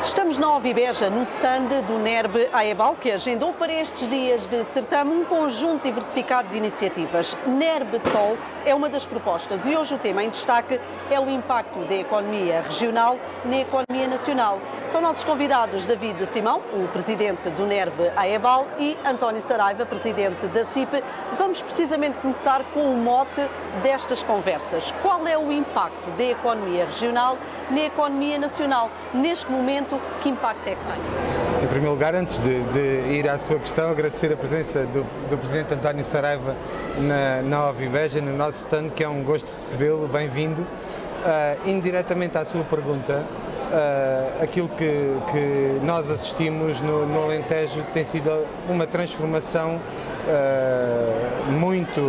Estamos na Ovibeja, no stand do NERB AEBAL, que agendou para estes dias de certame um conjunto diversificado de iniciativas. NERB Talks é uma das propostas e hoje o tema em destaque é o impacto da economia regional na economia nacional. São nossos convidados David Simão, o presidente do NERB AEBAL, e António Saraiva, presidente da CIP. Vamos precisamente começar com o mote destas conversas. Qual é o impacto da economia regional na economia nacional? Neste momento, que impacto é que tem? Em primeiro lugar, antes de ir à sua questão, agradecer a presença do Presidente António Saraiva na Ovibeja, no nosso stand, que é um gosto recebê-lo, bem-vindo. Indiretamente à sua pergunta, aquilo que nós assistimos no Alentejo tem sido uma transformação muito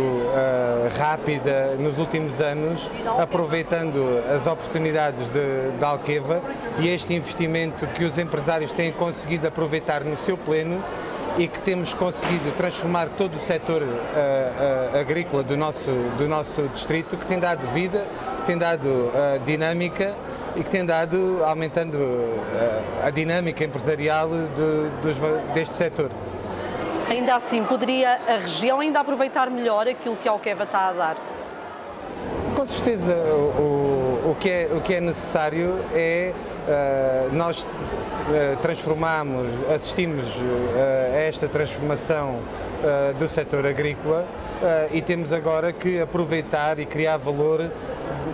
rápida nos últimos anos, aproveitando as oportunidades da Alqueva e este investimento que os empresários têm conseguido aproveitar no seu pleno e que temos conseguido transformar todo o setor agrícola do nosso distrito, que tem dado vida, que tem dado dinâmica e que tem dado, aumentando a dinâmica empresarial deste setor. Ainda assim, poderia a região ainda aproveitar melhor aquilo que a Alqueva está a dar? Com certeza, o que é necessário é nós assistimos a esta transformação do setor agrícola e temos agora que aproveitar e criar valor,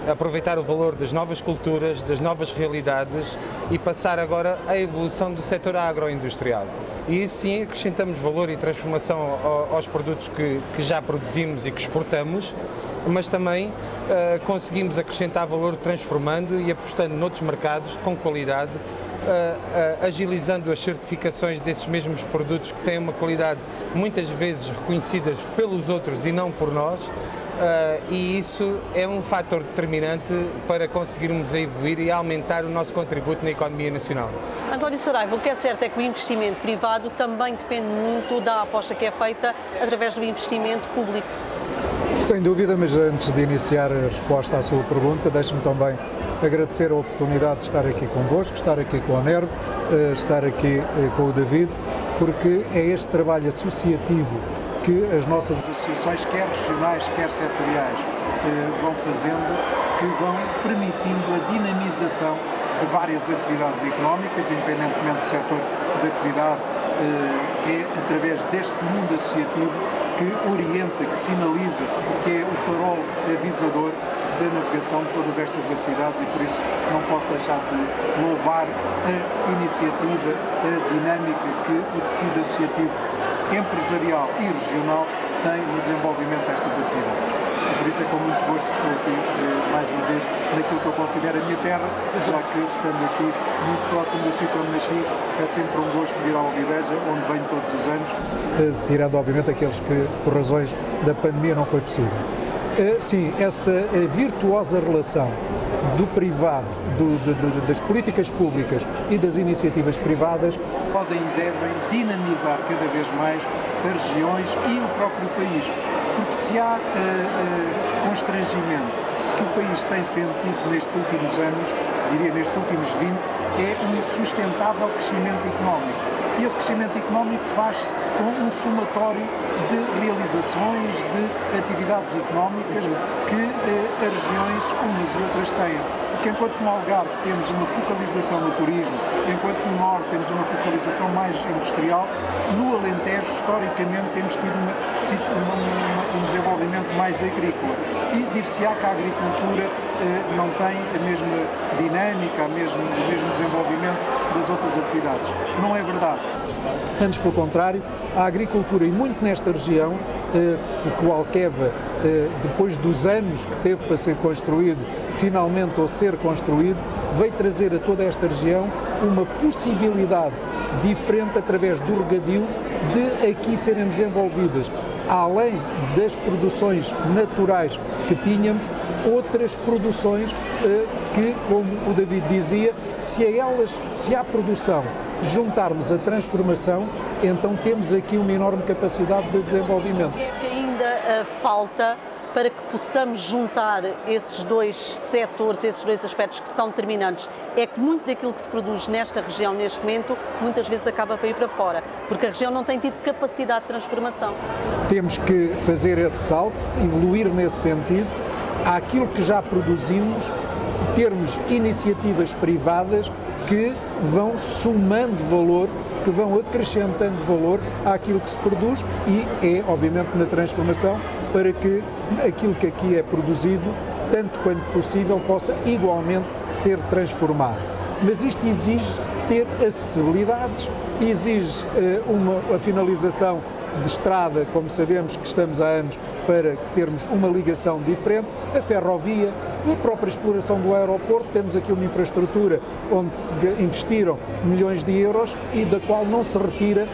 aproveitar o valor das novas culturas, das novas realidades e passar agora à evolução do setor agroindustrial. E isso sim acrescentamos valor e transformação aos produtos que já produzimos e que exportamos, mas também conseguimos acrescentar valor transformando e apostando noutros mercados com qualidade, agilizando as certificações desses mesmos produtos que têm uma qualidade muitas vezes reconhecidas pelos outros e não por nós. E isso é um fator determinante para conseguirmos evoluir e aumentar o nosso contributo na economia nacional. António Saraiva, o que é certo é que o investimento privado também depende muito da aposta que é feita através do investimento público. Sem dúvida, mas antes de iniciar a resposta à sua pergunta, deixe-me também agradecer a oportunidade de estar aqui convosco, estar aqui com a NERB, estar aqui com o David, porque é este trabalho associativo que as nossas associações, quer regionais, quer setoriais, vão fazendo, que vão permitindo a dinamização de várias atividades económicas, independentemente do setor de atividade, é através deste mundo associativo que orienta, que sinaliza, que é o farol avisador da navegação de todas estas atividades e por isso não posso deixar de louvar a iniciativa, a dinâmica que o tecido associativo empresarial e regional tem no desenvolvimento destas atividades. E por isso é com muito gosto que estou aqui, mais uma vez, naquilo que eu considero a minha terra, já que estando aqui muito próximo do sítio onde nasci, é sempre um gosto vir à Ovibeja, onde venho todos os anos. Tirando, obviamente, aqueles que, por razões da pandemia, não foi possível. Sim, essa virtuosa relação do privado, das políticas públicas e das iniciativas privadas podem e devem dinamizar cada vez mais as regiões e o próprio país, porque se há constrangimento que o país tem sentido nestes últimos anos, diria nestes últimos 20, é um sustentável crescimento económico. E esse crescimento económico faz-se com um somatório de realizações, de atividades económicas que as regiões umas e outras têm. Porque enquanto no Algarve temos uma focalização no turismo, enquanto no Norte temos uma focalização mais industrial, no Alentejo, historicamente, temos tido um desenvolvimento mais agrícola. E dir-se-á que a agricultura não tem a mesma dinâmica, o mesmo desenvolvimento das outras atividades. Não é verdade. Antes, pelo contrário, a agricultura, e muito nesta região, porque o Alqueva, depois dos anos que teve para ser construído, finalmente ou ser construído, veio trazer a toda esta região uma possibilidade diferente através do regadio de aqui serem desenvolvidas, além das produções naturais que tínhamos, outras produções que, como o David dizia, se à produção juntarmos a transformação, então temos aqui uma enorme capacidade de desenvolvimento. O que é que ainda falta para que possamos juntar esses dois setores, esses dois aspectos que são determinantes, é que muito daquilo que se produz nesta região, neste momento, muitas vezes acaba para ir para fora, porque a região não tem tido capacidade de transformação. Temos que fazer esse salto, evoluir nesse sentido, àquilo que já produzimos, termos iniciativas privadas que vão somando valor, que vão acrescentando valor àquilo que se produz e é, obviamente, na transformação para que aquilo que aqui é produzido, tanto quanto possível, possa igualmente ser transformado. Mas isto exige ter acessibilidades, exige a finalização de estrada, como sabemos que estamos há anos, para termos uma ligação diferente, a ferrovia, a própria exploração do aeroporto. Temos aqui uma infraestrutura onde se investiram milhões de euros e da qual não se retira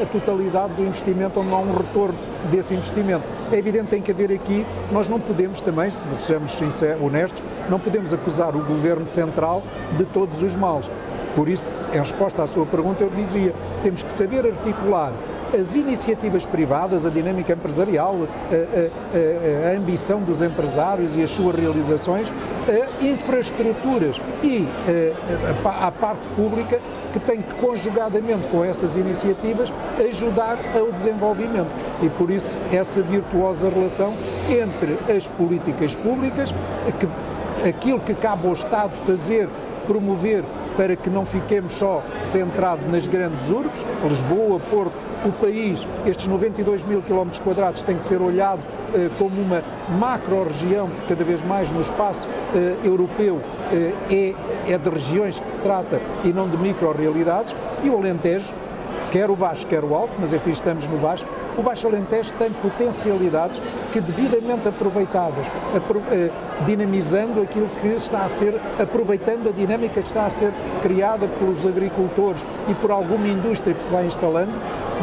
a totalidade do investimento, onde não há um retorno desse investimento. É evidente que tem que haver aqui, nós não podemos também, se sejamos honestos, não podemos acusar o Governo Central de todos os males. Por isso, em resposta à sua pergunta, eu dizia, temos que saber articular as iniciativas privadas, a dinâmica empresarial, a ambição dos empresários e as suas realizações, infraestruturas e a parte pública que tem que, conjugadamente com essas iniciativas, ajudar ao desenvolvimento. E por isso essa virtuosa relação entre as políticas públicas, aquilo que cabe ao Estado fazer, promover, para que não fiquemos só centrados nas grandes urbes, Lisboa, Porto, o país, estes 92 mil km² tem que ser olhado como uma macro-região, porque cada vez mais no espaço europeu é de regiões que se trata e não de micro-realidades, e o Alentejo, quer o Baixo, quer o Alto, mas enfim, estamos no Baixo. O Baixo Alentejo tem potencialidades que, devidamente aproveitadas, dinamizando aquilo que está a ser, aproveitando a dinâmica que está a ser criada pelos agricultores e por alguma indústria que se vai instalando,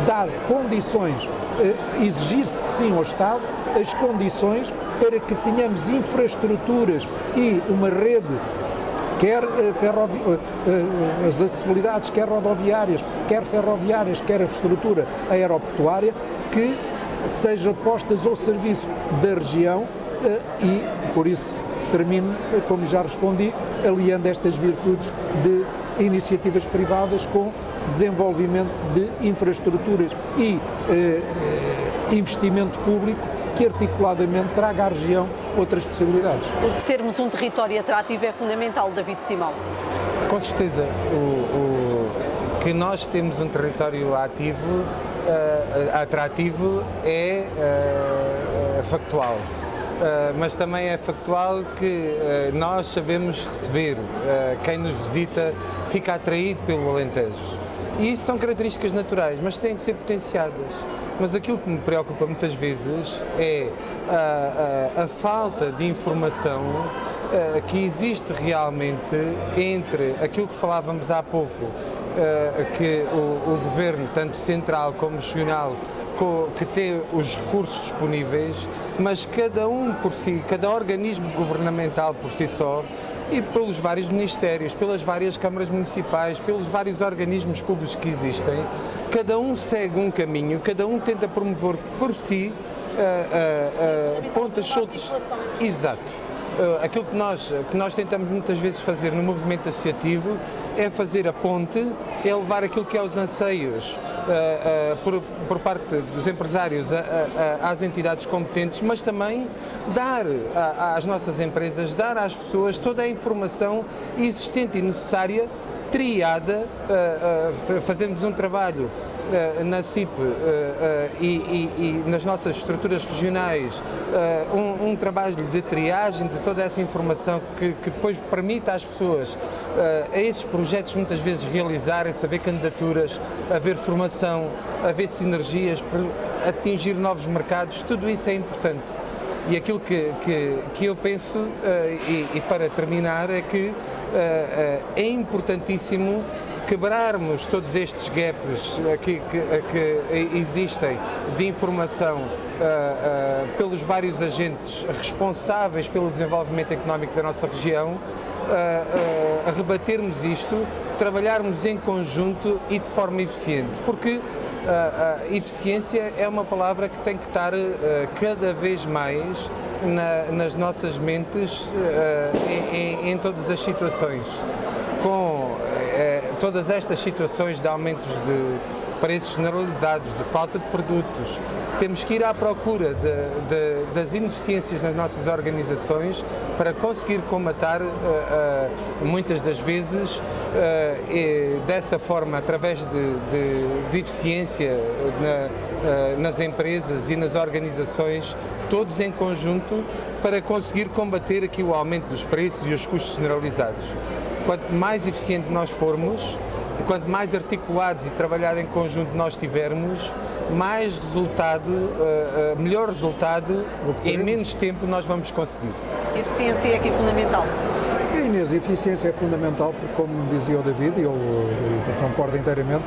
dar condições, exigir-se sim ao Estado as condições para que tenhamos infraestruturas e uma rede, quer as acessibilidades, quer rodoviárias, quer ferroviárias, quer a estrutura aeroportuária, que sejam postas ao serviço da região e, por isso, termino, como já respondi, aliando estas virtudes de iniciativas privadas com desenvolvimento de infraestruturas e investimento público que articuladamente traga à região outras possibilidades. Porque termos um território atrativo é fundamental, David Simão. Com certeza, que nós temos um território atrativo é factual. Mas também é factual que nós sabemos receber, quem nos visita fica atraído pelo Alentejo. E isso são características naturais, mas têm que ser potenciadas. Mas aquilo que me preocupa muitas vezes é a falta de informação que existe realmente entre aquilo que falávamos há pouco, que o Governo, tanto central como regional, que tem os recursos disponíveis, mas cada um por si, cada organismo governamental por si só, e pelos vários ministérios, pelas várias câmaras municipais, pelos vários organismos públicos que existem, cada um segue um caminho, cada um tenta promover por si pontas soltas. Exato. Aquilo que nós tentamos muitas vezes fazer no movimento associativo é fazer a ponte, é levar aquilo que é os anseios por parte dos empresários às entidades competentes, mas também dar às nossas empresas, dar às pessoas toda a informação existente e necessária, triada, fazermos um trabalho na CIP e nas nossas estruturas regionais, um trabalho de triagem de toda essa informação que depois permita às pessoas, a esses projetos muitas vezes realizarem-se, haver candidaturas, haver formação, haver sinergias, para atingir novos mercados. Tudo isso é importante. E aquilo que eu penso, e para terminar, é que é importantíssimo quebrarmos todos estes gaps que existem de informação pelos vários agentes responsáveis pelo desenvolvimento económico da nossa região, rebatermos isto, trabalharmos em conjunto e de forma eficiente, porque eficiência é uma palavra que tem que estar cada vez mais nas nossas mentes em todas as situações. Com todas estas situações de aumentos de preços generalizados, de falta de produtos, temos que ir à procura das ineficiências nas nossas organizações para conseguir combater muitas das vezes dessa forma, através de eficiência nas empresas e nas organizações, todos em conjunto, para conseguir combater aqui o aumento dos preços e os custos generalizados. Quanto mais eficiente nós formos, e quanto mais articulados e trabalhar em conjunto nós tivermos, mais resultado, melhor resultado, em menos tempo nós vamos conseguir. A eficiência é aqui fundamental. Inês, a eficiência é fundamental porque, como dizia o David, e eu concordo inteiramente,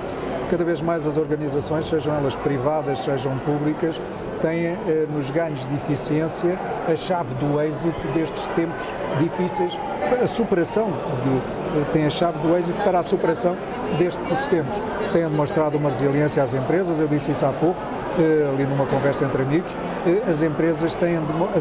cada vez mais as organizações, sejam elas privadas, sejam públicas, têm nos ganhos de eficiência a chave do êxito destes tempos difíceis, a superação tem a chave do êxito para a superação destes tempos. Têm demonstrado uma resiliência às empresas, eu disse isso há pouco, ali numa conversa entre amigos, as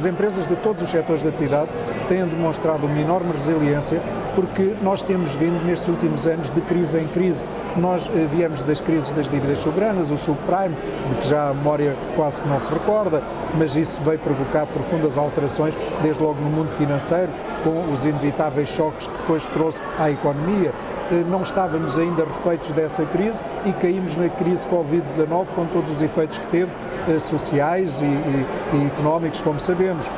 empresas de todos os setores de atividade têm demonstrado uma enorme resiliência, porque nós temos vindo nestes últimos anos de crise em crise. Nós viemos das crises das dívidas soberanas, o subprime, de que já a memória quase que não se recorda, mas isso veio provocar profundas alterações, desde logo no mundo financeiro, com os inevitáveis choques que depois trouxe à economia. Não estávamos ainda refeitos dessa crise e caímos na crise Covid-19 com todos os efeitos que teve, sociais e económicos, como sabemos.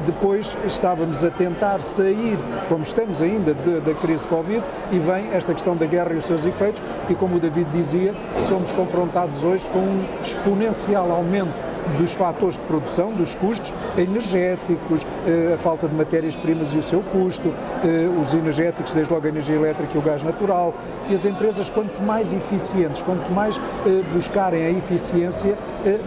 Depois estávamos a tentar sair, como estamos ainda, da crise Covid, e vem esta questão da guerra e os seus efeitos, e como o David dizia, somos confrontados hoje com um exponencial aumento dos fatores de produção, dos custos energéticos, a falta de matérias-primas e o seu custo, os energéticos, desde logo a energia elétrica e o gás natural, e as empresas, quanto mais eficientes, quanto mais buscarem a eficiência,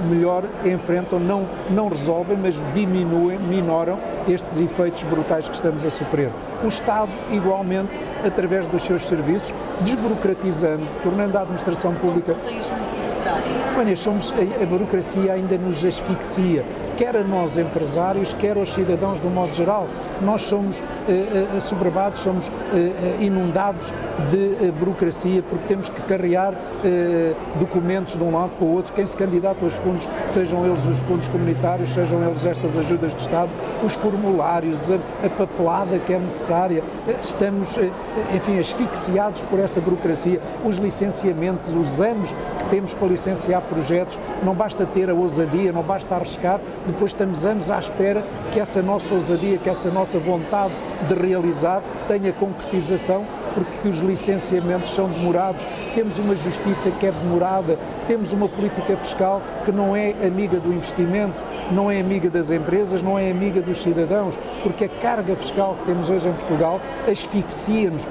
melhor enfrentam, não resolvem, mas diminuem, minoram estes efeitos brutais que estamos a sofrer. O Estado, igualmente, através dos seus serviços, desburocratizando, tornando a administração pública... A burocracia ainda nos asfixia, quer a nós empresários, quer aos cidadãos de um modo geral. Nós somos assoberbados, somos inundados de burocracia, porque temos que carregar documentos de um lado para o outro. Quem se candidata aos fundos, sejam eles os fundos comunitários, sejam eles estas ajudas de Estado, os formulários, a papelada que é necessária, estamos, enfim, asfixiados por essa burocracia. Os licenciamentos, os anos que temos para licenciar projetos, não basta ter a ousadia, não basta arriscar, depois estamos anos à espera que essa nossa ousadia, que essa nossa vontade de realizar tenha concretização, porque os licenciamentos são demorados, temos uma justiça que é demorada, temos uma política fiscal que não é amiga do investimento, não é amiga das empresas, não é amiga dos cidadãos, porque a carga fiscal que temos hoje em Portugal asfixia-nos,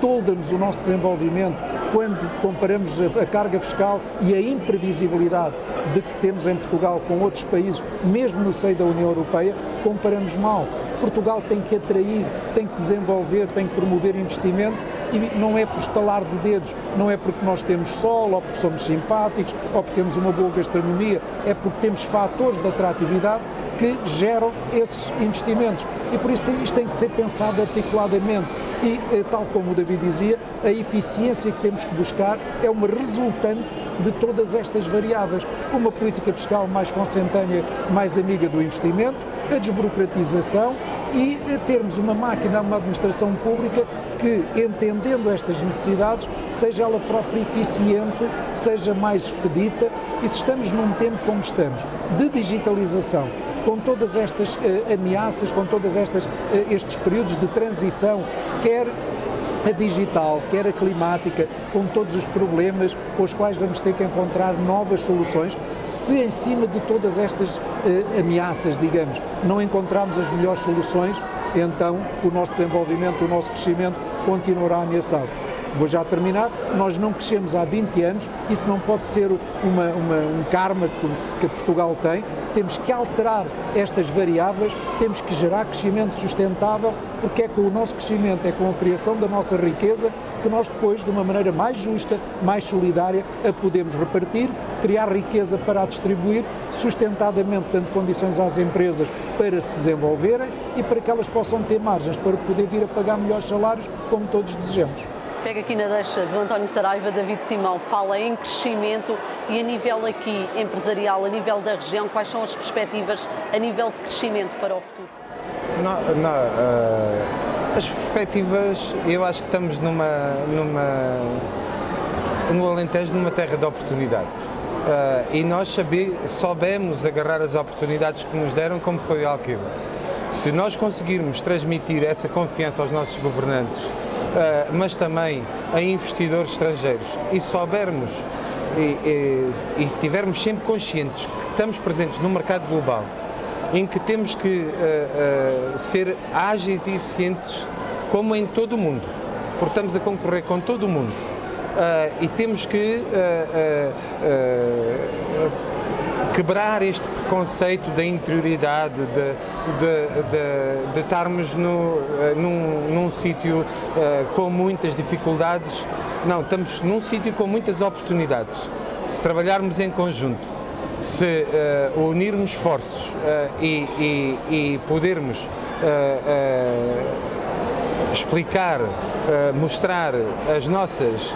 tolda-nos o nosso desenvolvimento. Quando comparamos a carga fiscal e a imprevisibilidade de que temos em Portugal com outros países, mesmo no seio da União Europeia, comparamos mal. Portugal tem que atrair, tem que desenvolver, tem que promover investimento, e não é por estalar de dedos, não é porque nós temos sol, ou porque somos simpáticos, ou porque temos uma boa gastronomia, é porque temos fatores de atratividade que geram esses investimentos. E por isso isto tem que ser pensado articuladamente. E, tal como o David dizia, a eficiência que temos que buscar é uma resultante de todas estas variáveis. Uma política fiscal mais consentânea, mais amiga do investimento, a desburocratização e termos uma máquina, uma administração pública que, entendendo estas necessidades, seja ela própria eficiente, seja mais expedita. E se estamos num tempo como estamos, de digitalização, com todas estas ameaças, com todos estes períodos de transição, quer a digital, quer a climática, com todos os problemas com os quais vamos ter que encontrar novas soluções, se em cima de todas estas ameaças, digamos, não encontrarmos as melhores soluções, então o nosso desenvolvimento, o nosso crescimento continuará ameaçado. Vou já terminar, nós não crescemos há 20 anos, isso não pode ser um karma que Portugal tem, temos que alterar estas variáveis, temos que gerar crescimento sustentável, porque é com o nosso crescimento, é com a criação da nossa riqueza que nós depois, de uma maneira mais justa, mais solidária, a podemos repartir, criar riqueza para a distribuir, sustentadamente dando condições às empresas para se desenvolverem e para que elas possam ter margens para poder vir a pagar melhores salários, como todos desejamos. Pega aqui na deixa do António Saraiva. David Simão fala em crescimento e a nível aqui empresarial, a nível da região, quais são as perspectivas a nível de crescimento para o futuro? As perspectivas, eu acho que estamos no Alentejo, numa terra de oportunidade. E nós soubemos agarrar as oportunidades que nos deram, como foi a Alqueva. Se nós conseguirmos transmitir essa confiança aos nossos governantes, mas também a investidores estrangeiros, e soubermos e tivermos sempre conscientes que estamos presentes no mercado global, em que temos que ser ágeis e eficientes como em todo o mundo, porque estamos a concorrer com todo o mundo, e temos que quebrar este preconceito da interioridade, de estarmos num sítio com muitas dificuldades. Não, estamos num sítio com muitas oportunidades. Se trabalharmos em conjunto, se unirmos esforços e podermos explicar, mostrar as nossas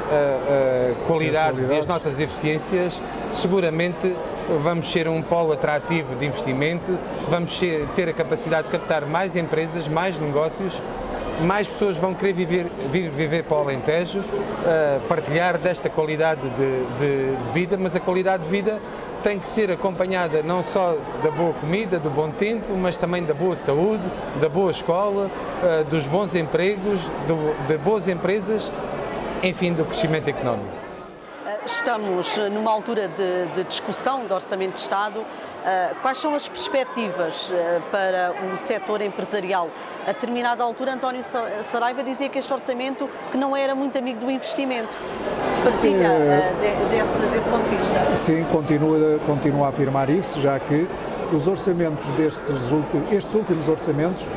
qualidades e as nossas eficiências, seguramente vamos ser um polo atrativo de investimento, vamos ter a capacidade de captar mais empresas, mais negócios, mais pessoas vão querer viver para o Alentejo, partilhar desta qualidade de vida, mas a qualidade de vida tem que ser acompanhada não só da boa comida, do bom tempo, mas também da boa saúde, da boa escola, dos bons empregos, de boas empresas, enfim, do crescimento económico. Estamos numa altura de discussão do Orçamento de Estado. Quais são as perspectivas para o setor empresarial? A determinada altura, António Saraiva dizia que este orçamento que não era muito amigo do investimento. Partilha desse ponto de vista? Sim, continuo a afirmar isso, já que os orçamentos estes últimos orçamentos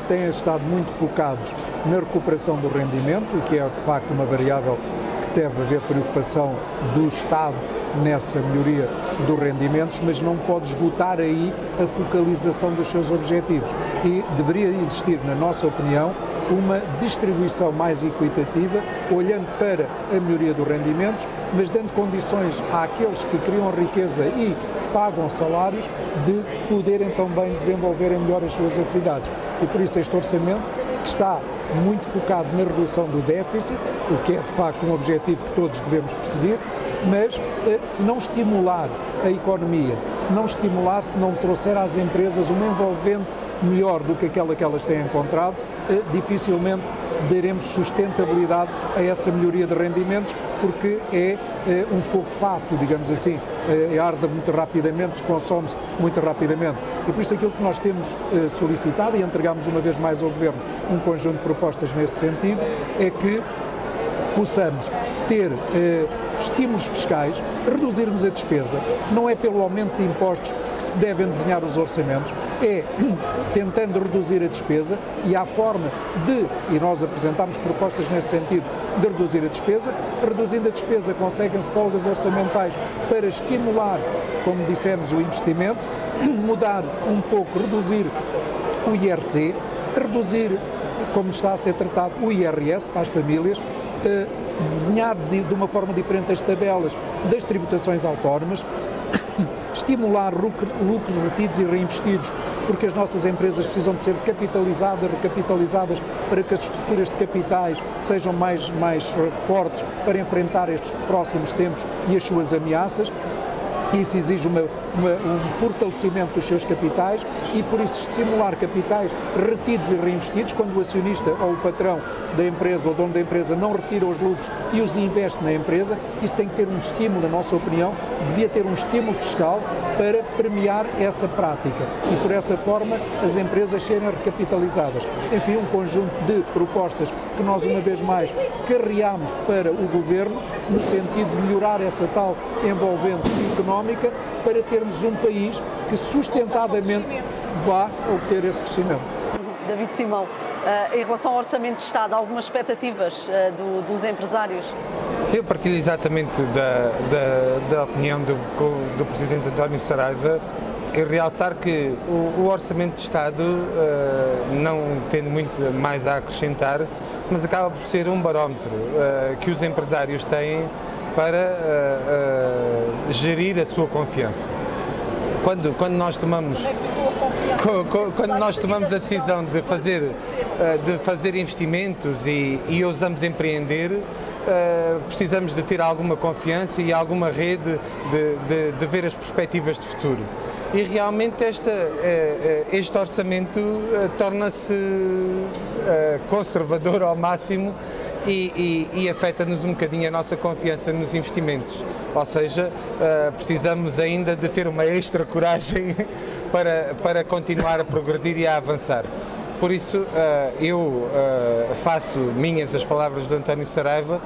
têm estado muito focados na recuperação do rendimento, o que é de facto uma variável que deve haver preocupação do Estado nessa melhoria dos rendimentos, mas não pode esgotar aí a focalização dos seus objetivos. E deveria existir, na nossa opinião, uma distribuição mais equitativa, olhando para a melhoria dos rendimentos, mas dando condições àqueles que criam riqueza e pagam salários de poderem também desenvolverem melhor as suas atividades. E por isso este orçamento, que está muito focado na redução do déficit, o que é de facto um objetivo que todos devemos perseguir, mas se não estimular a economia, se não trouxer às empresas uma envolvente melhor do que aquela que elas têm encontrado, dificilmente daremos sustentabilidade a essa melhoria de rendimentos, porque é um fogo fato, digamos assim, arde muito rapidamente, consome-se muito rapidamente. E por isso aquilo que nós temos solicitado, e entregamos uma vez mais ao Governo um conjunto de propostas nesse sentido, é que possamos ter estímulos fiscais, reduzirmos a despesa. Não é pelo aumento de impostos que se devem desenhar os orçamentos, é tentando reduzir a despesa, e há forma e nós apresentámos propostas nesse sentido, de reduzir a despesa. Reduzindo a despesa conseguem-se folgas orçamentais para estimular, como dissemos, o investimento, mudar um pouco, reduzir o IRC, reduzir, como está a ser tratado, o IRS para as famílias, desenhar de uma forma diferente as tabelas das tributações autónomas, estimular lucros retidos e reinvestidos, porque as nossas empresas precisam de ser recapitalizadas para que as estruturas de capitais sejam mais fortes para enfrentar estes próximos tempos e as suas ameaças. Isso exige um fortalecimento dos seus capitais e, por isso, estimular capitais retidos e reinvestidos. Quando o acionista ou o patrão da empresa ou o dono da empresa não retira os lucros e os investe na empresa, isso tem que ter um estímulo, na nossa opinião, devia ter um estímulo fiscal para premiar essa prática e, por essa forma, as empresas serem recapitalizadas. Enfim, um conjunto de propostas que nós, uma vez mais, carreamos para o Governo, no sentido de melhorar essa tal envolvente económica, para termos termos um país que sustentadamente vá obter esse crescimento. David Simão, em relação ao Orçamento de Estado, há algumas expectativas dos empresários? Eu partilho exatamente da opinião do Presidente António Saraiva e realçar que o Orçamento de Estado, não tendo muito mais a acrescentar, mas acaba por ser um barómetro que os empresários têm para gerir a sua confiança. Quando nós tomamos a decisão de fazer investimentos e ousamos empreender, precisamos de ter alguma confiança e alguma rede de ver as perspectivas de futuro. E realmente este orçamento torna-se conservador ao máximo e afeta-nos um bocadinho a nossa confiança nos investimentos. Ou seja, precisamos ainda de ter uma extra coragem para continuar a progredir e a avançar. Por isso, eu faço minhas as palavras do António Saraiva,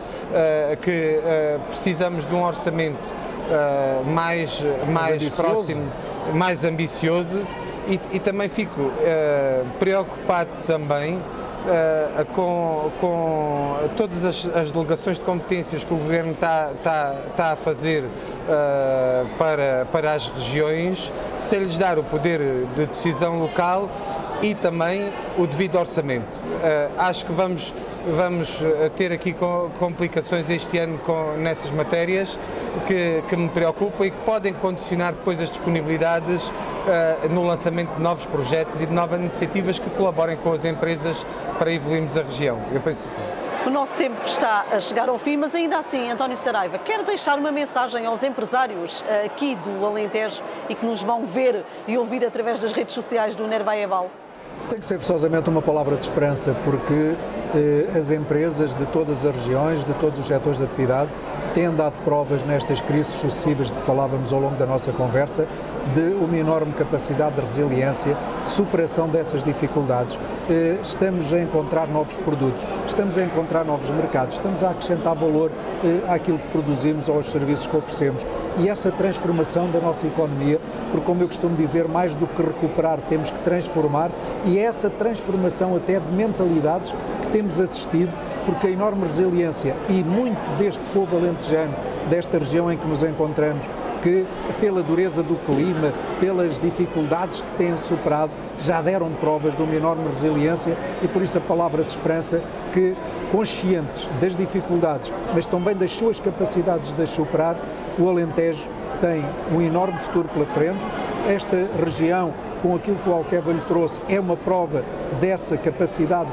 que precisamos de um orçamento mais próximo, mais ambicioso e também fico preocupado também com todas as delegações de competências que o Governo está a fazer para as regiões, sem lhes dar o poder de decisão local e também o devido orçamento. Acho que vamos ter aqui complicações este ano nessas matérias que me preocupam e que podem condicionar depois as disponibilidades no lançamento de novos projetos e de novas iniciativas que colaborem com as empresas para evoluirmos a região. Eu penso assim. O nosso tempo está a chegar ao fim, mas ainda assim, António Saraiva, quer deixar uma mensagem aos empresários aqui do Alentejo e que nos vão ver e ouvir através das redes sociais do NERBA AEBAL? Tem que ser forçosamente uma palavra de esperança, porque as empresas de todas as regiões, de todos os setores de atividade, têm dado provas nestas crises sucessivas de que falávamos ao longo da nossa conversa, de uma enorme capacidade de resiliência, de superação dessas dificuldades. Estamos a encontrar novos produtos, estamos a encontrar novos mercados, estamos a acrescentar valor àquilo que produzimos ou aos serviços que oferecemos. E essa transformação da nossa economia, porque como eu costumo dizer, mais do que recuperar, temos que transformar, e é essa transformação até de mentalidades que temos assistido, porque a enorme resiliência e muito deste povo alentejano, desta região em que nos encontramos, que pela dureza do clima, pelas dificuldades que têm superado, já deram provas de uma enorme resiliência e por isso a palavra de esperança que, conscientes das dificuldades, mas também das suas capacidades de as superar, o Alentejo tem um enorme futuro pela frente. Esta região, com aquilo que o Alqueva lhe trouxe, é uma prova dessa capacidade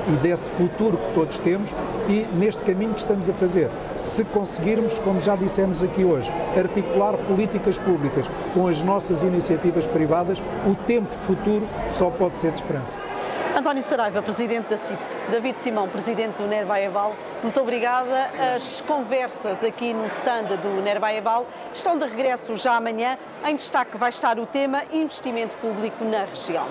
e desse futuro que todos temos e neste caminho que estamos a fazer. Se conseguirmos, como já dissemos aqui hoje, articular políticas públicas com as nossas iniciativas privadas, o tempo futuro só pode ser de esperança. António Saraiva, Presidente da CIP, David Simão, Presidente do NERBA AEBAL, muito obrigada. As conversas aqui no stand do NERBA AEBAL estão de regresso já amanhã. Em destaque vai estar o tema investimento público na região.